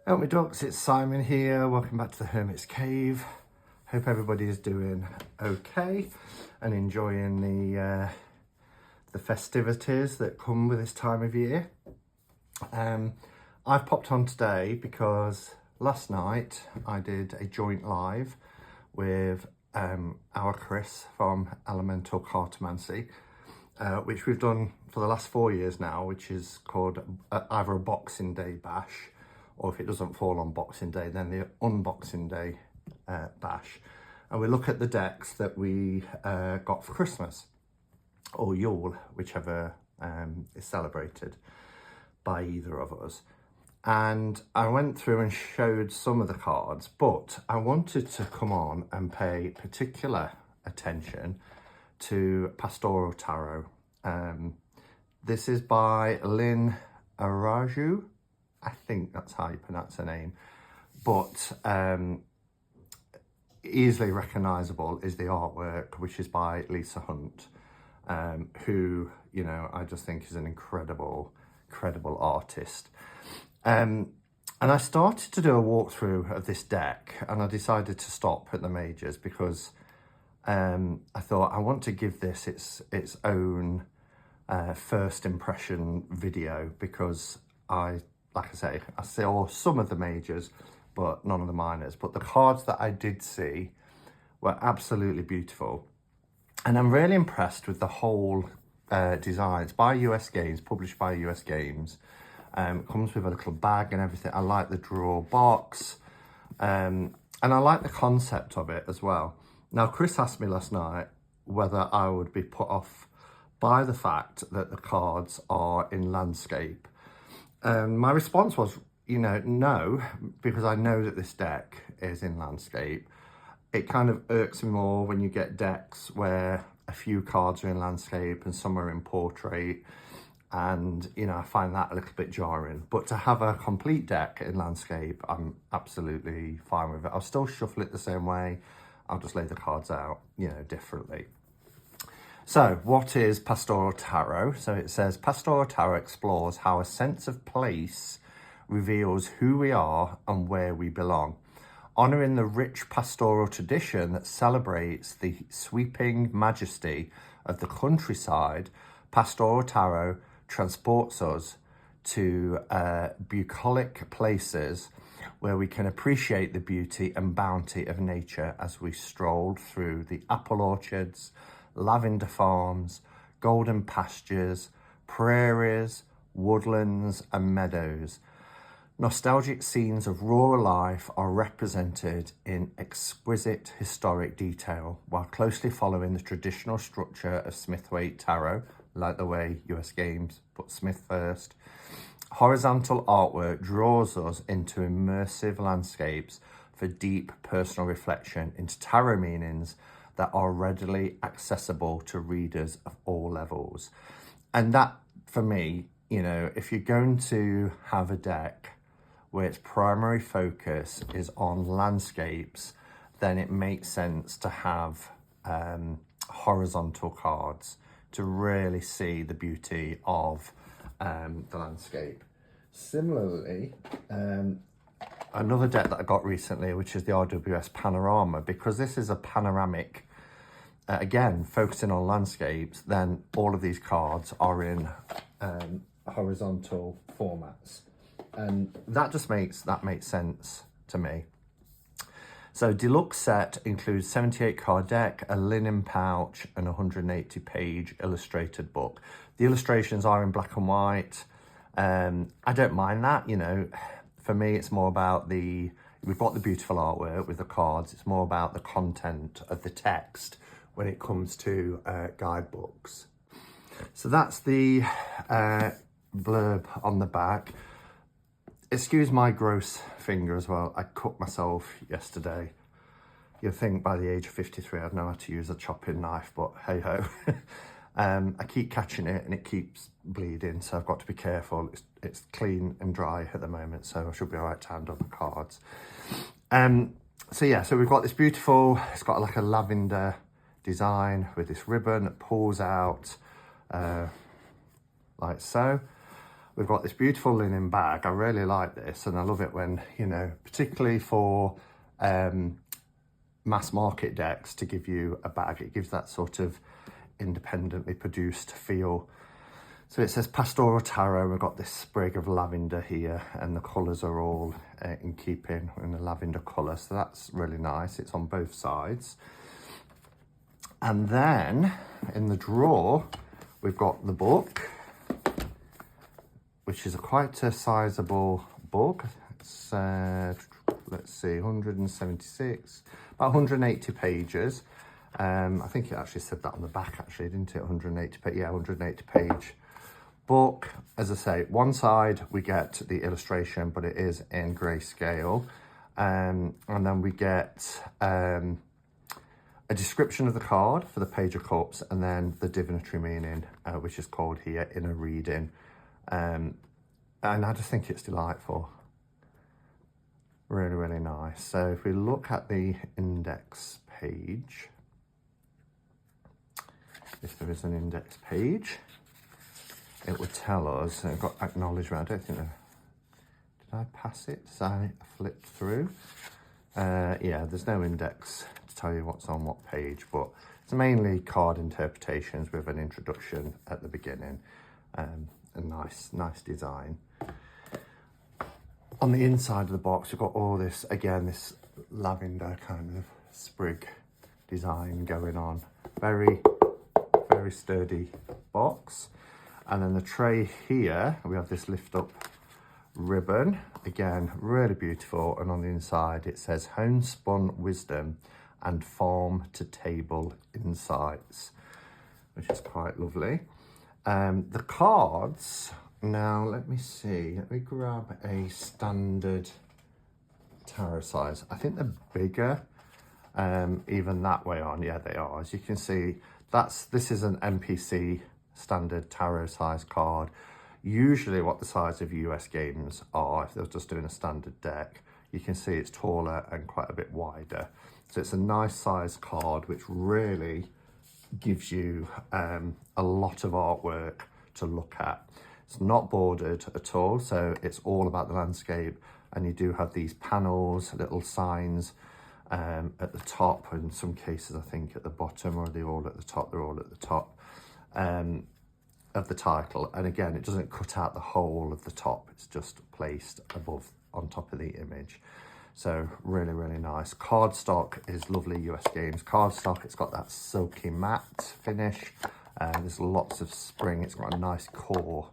Help me ducks, it's Simon here. Welcome back to the Hermit's Cave. Hope everybody is doing okay and enjoying the festivities that come with this time of year. I've popped on today because last night I did a joint live with our Chris from Elemental Cartomancy, which we've done for the last 4 years now, which is called either a Boxing Day bash, or if it doesn't fall on Boxing Day, then the Unboxing Day bash. And we look at the decks that we got for Christmas, or Yule, whichever is celebrated by either of us. And I went through and showed some of the cards, but I wanted to come on and pay particular attention to Pastoral Tarot. This is by Lynn Araju. I think that's how you pronounce her name, but easily recognisable is the artwork, which is by Lisa Hunt, who, you know, I just think is an incredible artist. And I started to do a walkthrough of this deck, and I decided to stop at the majors because I thought I want to give this its own first impression video, because like I say, I saw some of the majors, but none of the minors. But the cards that I did see were absolutely beautiful. And I'm really impressed with the whole design. It's by US Games, published by US Games. It comes with a little bag and everything. I like the drawer box. And I like the concept of it as well. Now, Chris asked me last night whether I would be put off by the fact that the cards are in landscape. My response was, you know, no, because I know that this deck is in landscape. It kind of irks me more when you get decks where a few cards are in landscape and some are in portrait. And, you know, I find that a little bit jarring. But to have a complete deck in landscape, I'm absolutely fine with it. I'll still shuffle it the same way. I'll just lay the cards out, you know, differently. So, what is Pastoral Tarot? So it says, Pastoral Tarot explores how a sense of place reveals who we are and where we belong. Honouring the rich pastoral tradition that celebrates the sweeping majesty of the countryside, Pastoral Tarot transports us to bucolic places where we can appreciate the beauty and bounty of nature as we stroll through the apple orchards, lavender farms, golden pastures, prairies, woodlands and meadows. Nostalgic scenes of rural life are represented in exquisite historic detail while closely following the traditional structure of Smith-Waite Tarot, like the way US Games put Smith first. Horizontal artwork draws us into immersive landscapes for deep personal reflection into tarot meanings that are readily accessible to readers of all levels. And that, for me, you know, if you're going to have a deck where its primary focus is on landscapes, then it makes sense to have horizontal cards to really see the beauty of the landscape. Similarly, another deck that I got recently, which is the RWS Panorama, because this is a panoramic, again, focusing on landscapes, then all of these cards are in horizontal formats. And that just makes sense to me. So deluxe set includes 78 card deck, a linen pouch and a 180 page illustrated book. The illustrations are in black and white. I don't mind that, you know. For me, it's more about we've got the beautiful artwork with the cards. It's more about the content of the text when it comes to guidebooks. So that's the blurb on the back. Excuse my gross finger as well. I cut myself yesterday. You'd think by the age of 53 I'd know how to use a chopping knife, but hey ho. I keep catching it and it keeps bleeding, so I've got to be careful. It's clean and dry at the moment, so I should be all right to handle the cards. So yeah, so we've got this beautiful, it's got like a lavender design with this ribbon that pulls out like so. we've got this beautiful linen bag. I really like this, and I love it when, you know, particularly for mass market decks, to give you a bag. It gives that sort of independently produced feel. So it says Pastoral Tarot. We've got this sprig of lavender here, and the colours are all in keeping in the lavender colour. So that's really nice. It's on both sides. And then in the drawer, we've got the book, which is quite a sizable book. It's, let's see, 176, about 180 pages. I think it actually said that on the back, actually, didn't it? 180 page, yeah, 180 page book. As I say, one side we get the illustration, but it is in grayscale. And then we get a description of the card for the Page of Cups, and then the divinatory meaning, which is called here Inner Reading. And I just think it's delightful. Really, really nice. So if we look at the index page, if there is an index page, it would tell us, I've got acknowledgement, I don't think, did I pass it? So I flipped through. Yeah, there's no index to tell you what's on what page, but it's mainly card interpretations with an introduction at the beginning. A nice design. On the inside of the box, we've got all this, again, this lavender kind of sprig design going on. Very, very sturdy box. And then the tray here, we have this lift up ribbon. Again, really beautiful. And on the inside, it says Homespun Wisdom and Farm to Table Insights, which is quite lovely. The cards, now let me see, let me grab a standard tarot size. I think they're bigger, even that way on. Yeah, they are. As you can see, this is an NPC standard tarot size card. Usually what the size of US games are, if they're just doing a standard deck, you can see it's taller and quite a bit wider. So it's a nice size card, which really gives you a lot of artwork to look at. It's not bordered at all, so it's all about the landscape, and you do have these panels, little signs at the top, in some cases I think at the bottom, or they're all at the top. They're all at the top of the title, and again, it doesn't cut out the whole of the top, it's just placed above on top of the image. So really, really nice. Cardstock is lovely US Games cardstock. It's got that silky matte finish. There's lots of spring. It's got a nice core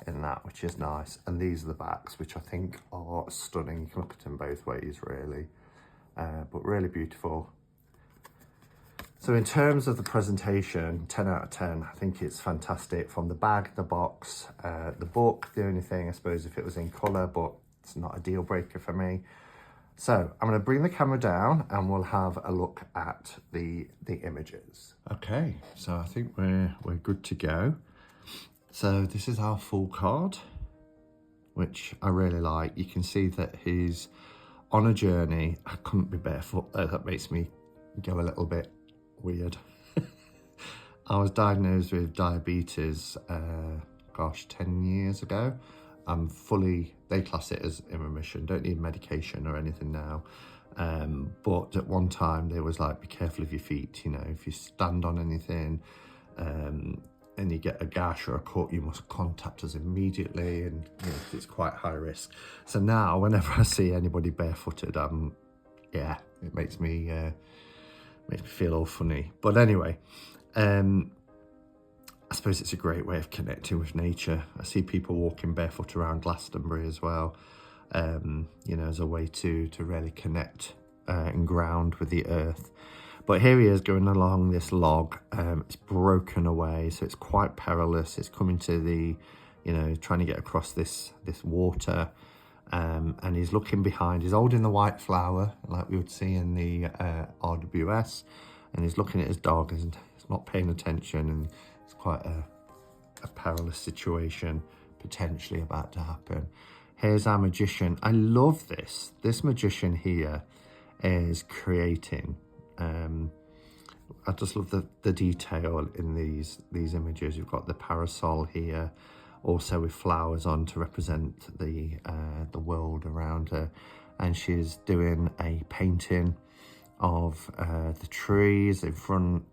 in that, which is nice. And these are the backs, which I think are stunning. You can look at them both ways, really. But really beautiful. So in terms of the presentation, 10 out of 10. I think it's fantastic. From the bag, the box, the book. The only thing, I suppose, if it was in colour, but it's not a deal breaker for me. So I'm going to bring the camera down and we'll have a look at the images. Okay, so I think we're good to go. So this is our full card, which I really like. You can see that he's on a journey. I couldn't be barefoot. That makes me go a little bit weird. I was diagnosed with diabetes, 10 years ago. I'm fully, they class it as in remission, don't need medication or anything now. But at one time they was like, be careful of your feet, you know, if you stand on anything and you get a gash or a cut, you must contact us immediately, and you know, it's quite high risk. So now whenever I see anybody barefooted, yeah, it makes me feel all funny. But anyway, I suppose it's a great way of connecting with nature. I see people walking barefoot around Glastonbury as well, you know, as a way to really connect and ground with the earth. But here he is going along this log. It's broken away, so it's quite perilous. It's coming to the, you know, trying to get across this water. And he's looking behind. He's holding the white flower, like we would see in the RWS. And he's looking at his dog, and he's not paying attention, and it's quite a perilous situation potentially about to happen. Here's our magician. I love this. This magician here is creating. I just love the detail in these images. You've got the parasol here also with flowers on to represent the world around her. And she's doing a painting of the trees in front,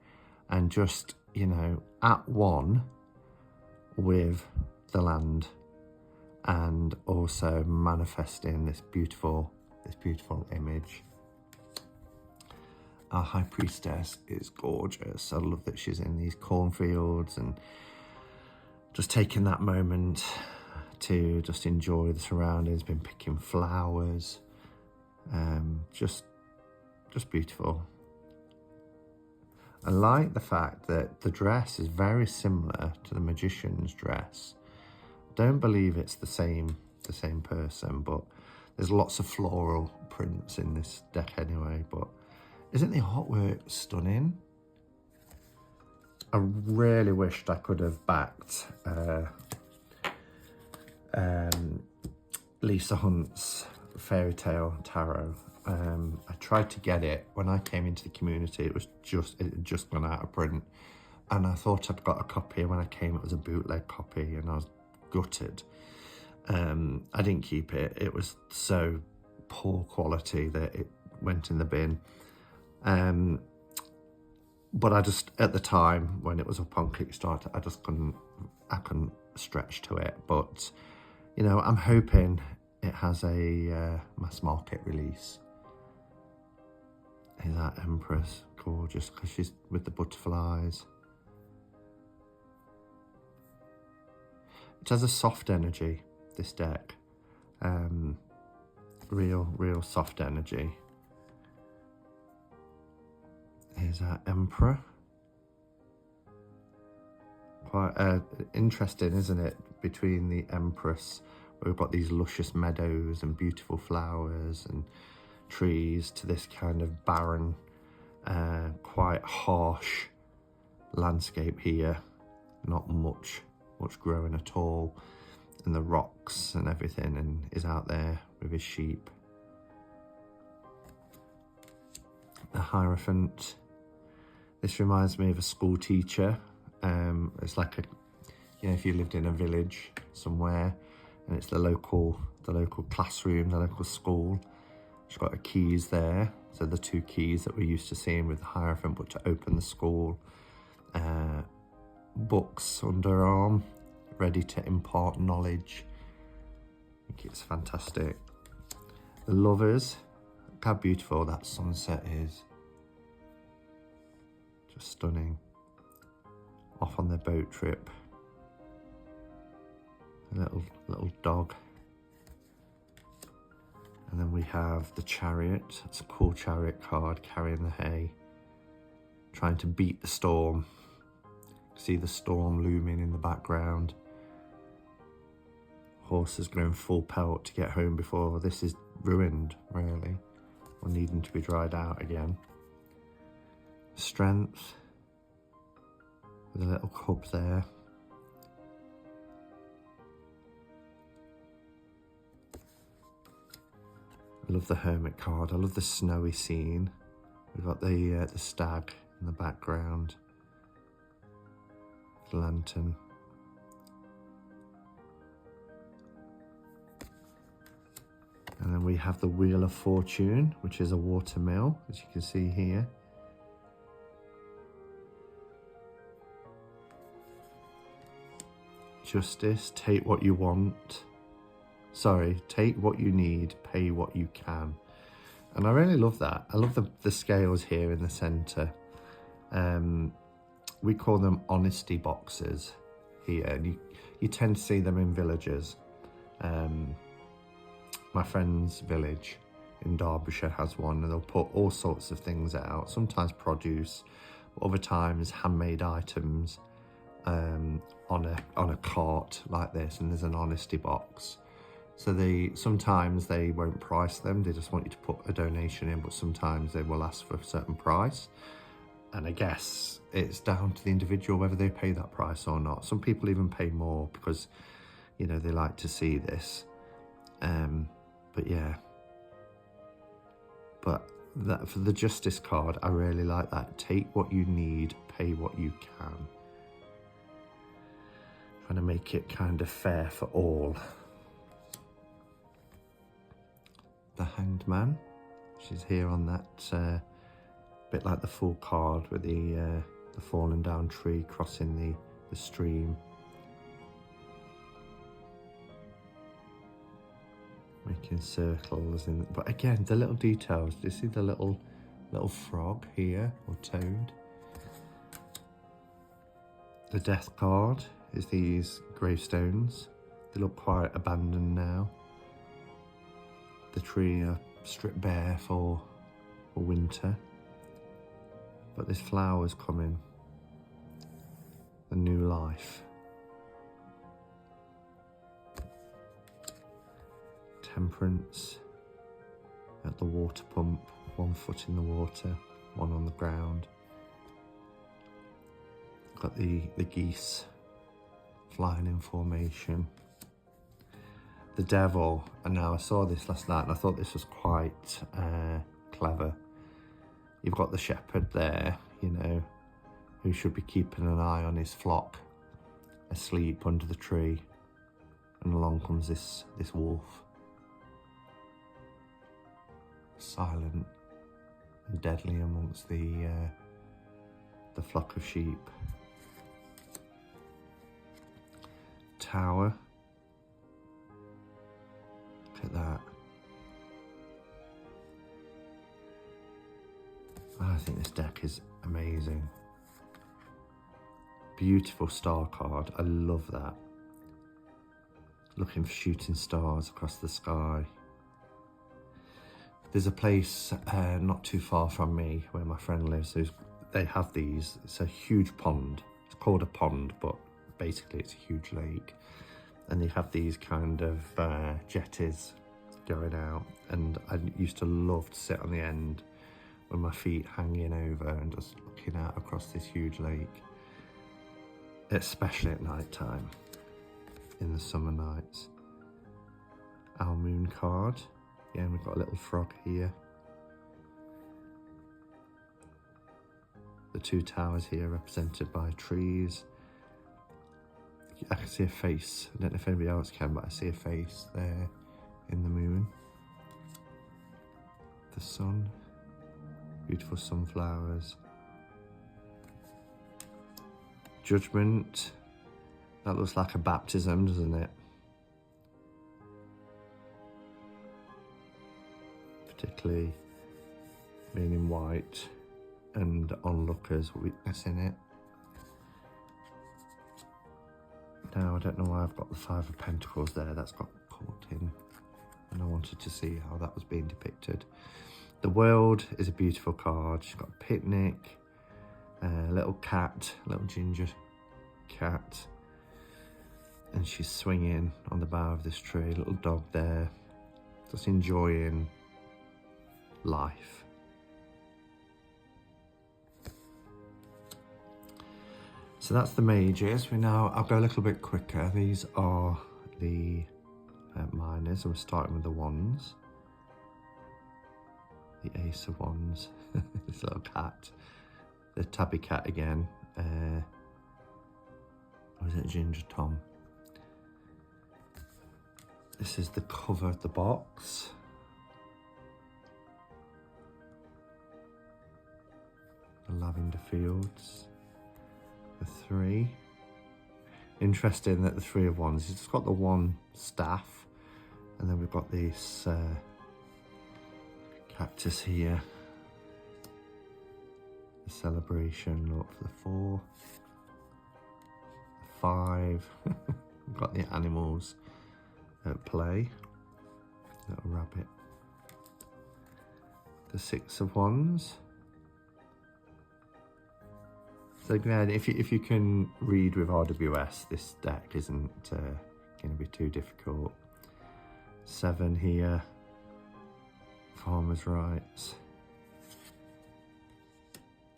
and just, you know, at one with the land, and also manifesting this beautiful image. Our High Priestess is gorgeous. I love that she's in these cornfields and just taking that moment to just enjoy the surroundings, been picking flowers, just beautiful. I like the fact that the dress is very similar to the magician's dress. Don't believe it's the same person, but there's lots of floral prints in this deck anyway. But isn't the artwork stunning? I really wished I could have backed Lisa Hunt's Fairy Tale Tarot. I tried to get it when I came into the community. It had just gone out of print, and I thought I'd got a copy. When I came, it was a bootleg copy, and I was gutted. I didn't keep it. It was so poor quality that it went in the bin. But I just, at the time when it was up on Kickstarter, I couldn't stretch to it. But, you know, I'm hoping it has a mass market release. Is that Empress gorgeous? Because she's with the butterflies. It has a soft energy, this deck. Real soft energy. Here's our Emperor. Quite interesting, isn't it? Between the Empress, where we've got these luscious meadows and beautiful flowers and trees, to this kind of barren, quite harsh landscape here. Not much growing at all, and the rocks and everything, and is out there with his sheep. The Hierophant. This reminds me of a school teacher. It's like if you lived in a village somewhere, and it's the local classroom, the local school. She's got her keys there. So the two keys that we're used to seeing with the Hierophant, but to open the school. Books under her arm, ready to impart knowledge. I think it's fantastic. The Lovers. Look how beautiful that sunset is. Just stunning. Off on their boat trip. A little dog. And then we have the Chariot. It's a cool Chariot card, carrying the hay. Trying to beat the storm. See the storm looming in the background. Horses going full pelt to get home before this is ruined, really. Or needing to be dried out again. Strength. With a little cub there. I love the Hermit card. I love the snowy scene. We've got the stag in the background. The lantern. And then we have the Wheel of Fortune, which is a water mill, as you can see here. Justice, take what you want. Sorry, take what you need, pay what you can. And I really love that. I love the scales here in the centre. We call them honesty boxes here. And you tend to see them in villages. My friend's village in Derbyshire has one, and they'll put all sorts of things out, sometimes produce, but other times handmade items on a cart like this, and there's an honesty box. So sometimes they won't price them, they just want you to put a donation in, but sometimes they will ask for a certain price. And I guess it's down to the individual whether they pay that price or not. Some people even pay more because, you know, they like to see this. But yeah. But that, for the Justice card, I really like that. Take what you need, pay what you can. Trying to make it kind of fair for all. The Hanged Man. She's here on that bit like the Fool card with the fallen down tree crossing the stream. Making circles in, but again, the little details. Do you see the little frog here, or toad? The Death card is these gravestones. They look quite abandoned now. The tree are stripped bare for winter, but there's flowers coming. The new life. Temperance at the water pump, 1 foot in the water, 1 on the ground. Got the geese flying in formation. The Devil, and now I saw this last night and I thought this was quite clever. You've got the shepherd there, you know, who should be keeping an eye on his flock asleep under the tree, and along comes this wolf. Silent and deadly amongst the flock of sheep. Tower. Look at that. I think this deck is amazing. Beautiful star card. I love that. Looking for shooting stars across the sky. There's a place not too far from me where my friend lives. They have these. It's a huge pond. It's called a pond, but basically it's a huge lake. And they have these kind of jetties going out. And I used to love to sit on the end with my feet hanging over and just looking out across this huge lake. Especially at night time, in the summer nights. Our moon card. Yeah, we've got a little frog here. The 2 towers here represented by trees. I can see a face. I don't know if anybody else can, but I see a face there in the moon. The sun. Beautiful sunflowers. Judgment. That looks like a baptism, doesn't it? Particularly being in white and onlookers witnessing it. Now, I don't know why I've got the 5 of Pentacles there. That's got caught in, and I wanted to see how that was being depicted. The World is a beautiful card. She's got a picnic, a little cat, a little ginger cat, and she's swinging on the bough of this tree. Little dog there, just enjoying life. So that's the majors. I'll go a little bit quicker. These are the minors, and we're starting with the wands. The Ace of Wands, this little cat, the tabby cat again, or is it Ginger Tom? This is the cover of the box. The lavender fields, the 3. Interesting that the 3 of Wands, it's got the 1 staff, and then we've got this cactus here. The celebration, look for the 4, the 5. We've got the animals at play. Little rabbit. The 6 of Wands. So again, if you can read with RWS, this deck isn't going to be too difficult. 7 here. Farmer's Rights.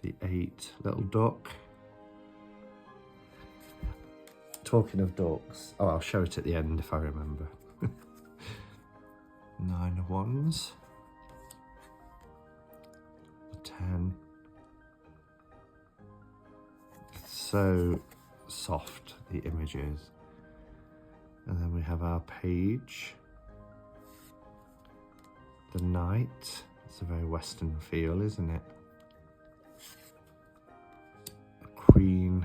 The 8, little duck. Talking of ducks, oh, I'll show it at the end if I remember. 9 of Wands. The 10. So soft, the images. we have our page, the knight. It's a very Western feel, isn't it? A queen,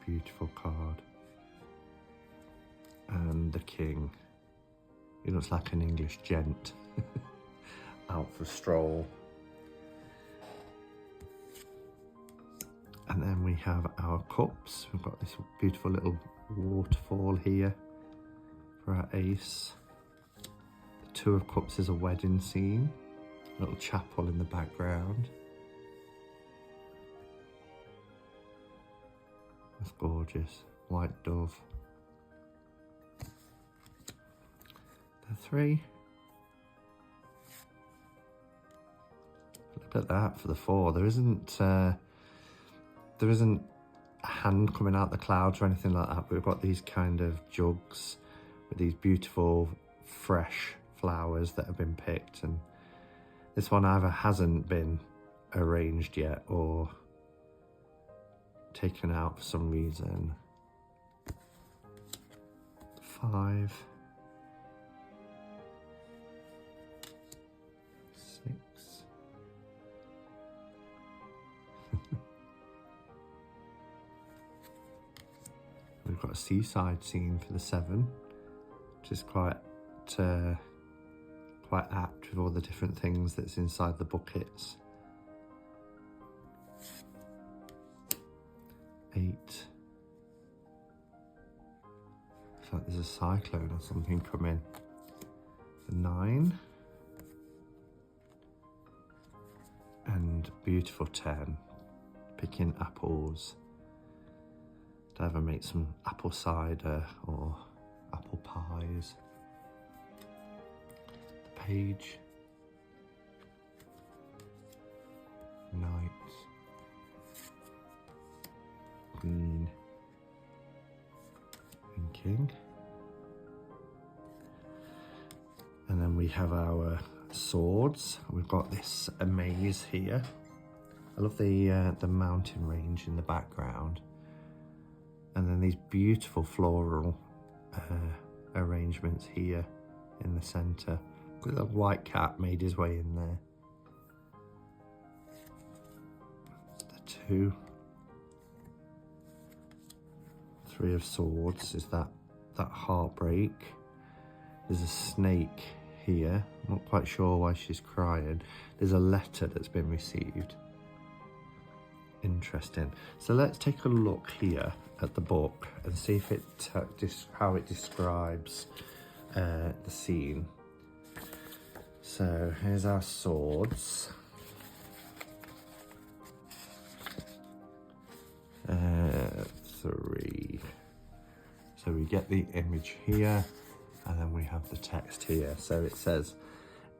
beautiful card. And the king. He looks like an English gent out for a stroll. And then we have our cups. We've got this beautiful little waterfall here for our ace. The Two of Cups is a wedding scene. A little chapel in the background. That's gorgeous. White dove. The 3. Look at that for the 4. There isn't a hand coming out the clouds or anything like that, but we've got these kind of jugs with these beautiful fresh flowers that have been picked, and this one either hasn't been arranged yet or taken out for some reason. 5, 6. We've got a seaside scene for the 7, which is quite apt with all the different things that's inside the buckets. 8. Looks like there's a cyclone or something coming. The 9. And beautiful 10. Picking apples. To ever make some apple cider or apple pies. The page. Knight. Queen. And king. And then we have our swords. We've got this maze here. I love the mountain range in the background. And then these beautiful floral arrangements here in the centre. With a white cat made his way in there. The 2. 3 of Swords is that heartbreak. There's a snake here. I'm not quite sure why she's crying. There's a letter that's been received. Interesting. So let's take a look here at the book and see if how it describes the scene. So here's our swords. 3. So we get the image here, and then we have the text here. So it says,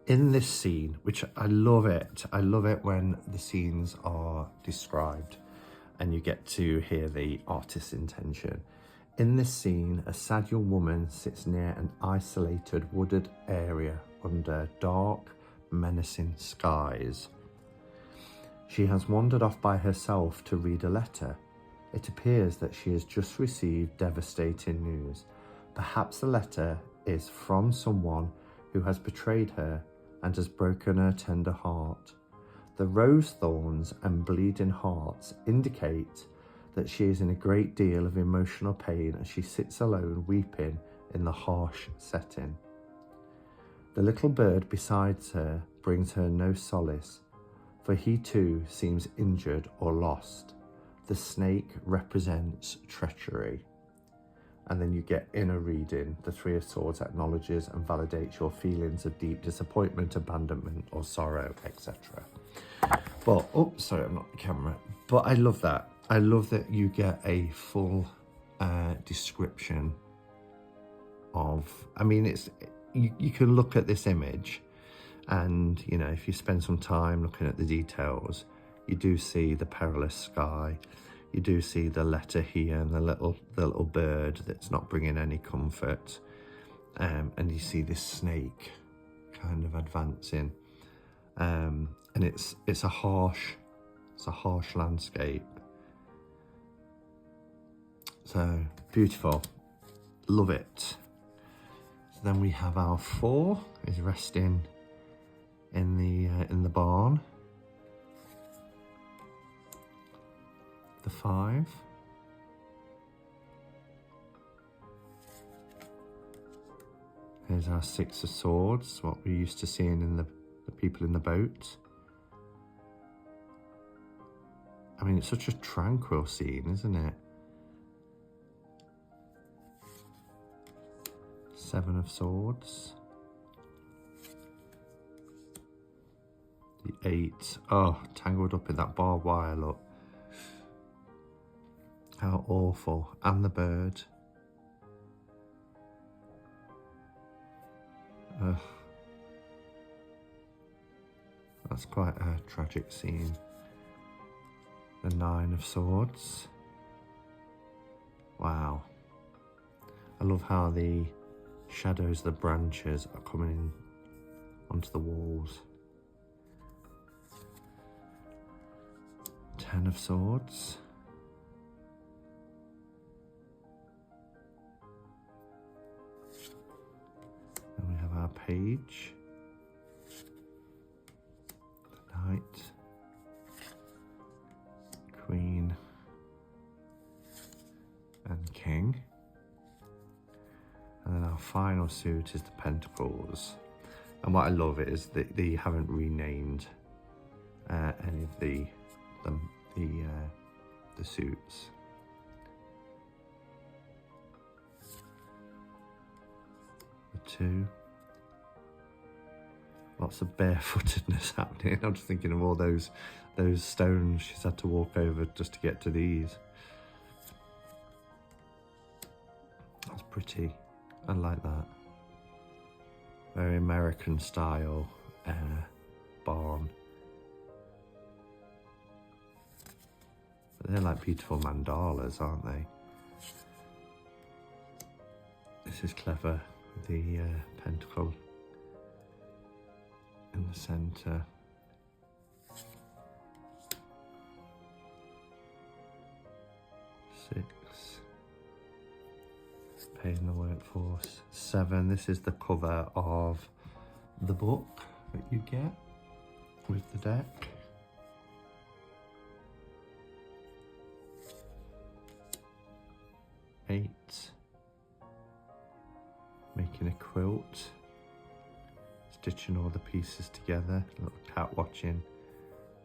in this scene, which I love it when the scenes are described and you get to hear the artist's intention. In this scene, a sad young woman sits near an isolated wooded area under dark, menacing skies. She has wandered off by herself to read a letter. It appears that she has just received devastating news. Perhaps the letter is from someone who has betrayed her and has broken her tender heart. The rose thorns and bleeding hearts indicate that she is in a great deal of emotional pain as she sits alone weeping in the harsh setting. The little bird beside her brings her no solace, for he too seems injured or lost. The snake represents treachery. And then you get inner reading. The 3 of Swords acknowledges and validates your feelings of deep disappointment, abandonment, or sorrow, etc. But, oh, sorry, I'm not the camera. But I love that. I love that you get a full description of, I mean, it's you can look at this image and, you know, if you spend some time looking at the details, you do see the perilous sky. You do see the letter here and the little bird that's not bringing any comfort. And you see this snake kind of advancing. And it's a harsh landscape. So beautiful. Love it. Then we have our 4 is resting in the barn. The 5. There's our 6 of Swords, what we're used to seeing in the people in the boat. I mean, it's such a tranquil scene, isn't it? 7 of Swords. The 8. Oh, tangled up in that barbed wire, look. How awful. And the bird. Ugh. That's quite a tragic scene. The 9 of Swords. Wow. I love how the shadows of the branches are coming in onto the walls. 10 of Swords. And we have our Page. The Knight. Queen. And King. And then our final suit is the Pentacles. And what I love is that they haven't renamed any of the suits. The 2. Lots of barefootedness happening. I'm just thinking of all those stones she's had to walk over just to get to these. That's pretty. I like that. Very American style barn. But they're like beautiful mandalas, aren't they? This is clever. The pentacle in the centre. 6. Paying the workforce. 7. This is the cover of the book that you get with the deck. 8. Making a quilt. Stitching all the pieces together. A little cat watching.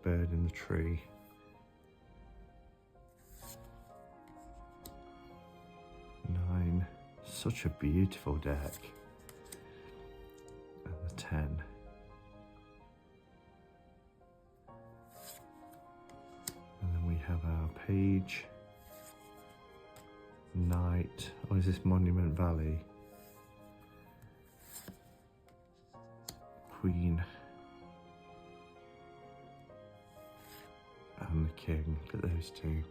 Bird in the tree. 9. Such a beautiful deck. And the 10. And then we have our Page. Knight. Oh, is this Monument Valley? Queen. And the King. Look at those 2.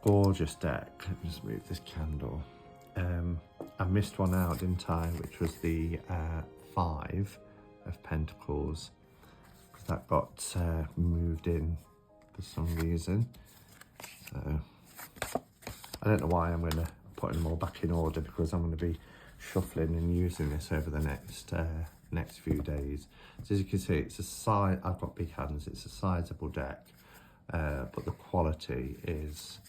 Gorgeous deck. Let me just move this candle. I missed one out, didn't I? Which was the 5 of Pentacles. Because that got moved in for some reason. So I don't know why. I'm going to put them all back in order because I'm going to be shuffling and using this over the next few days. So as you can see, it's a size. I've got big hands. It's a sizable deck, but the quality is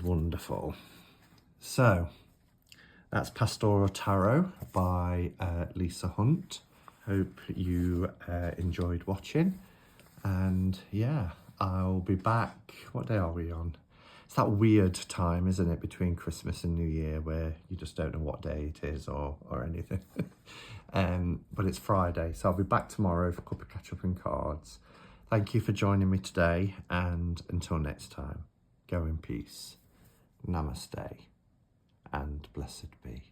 wonderful. So that's Pastoral Tarot by Lisa Hunt. Hope you enjoyed watching, and yeah, I'll be back. What day are we on? It's that weird time, isn't it, between Christmas and New Year where you just don't know what day it is or anything. But it's Friday, so I'll be back tomorrow for a couple of catch-up and cards. Thank you for joining me today, and until next time, go in peace. Namaste, and blessed be.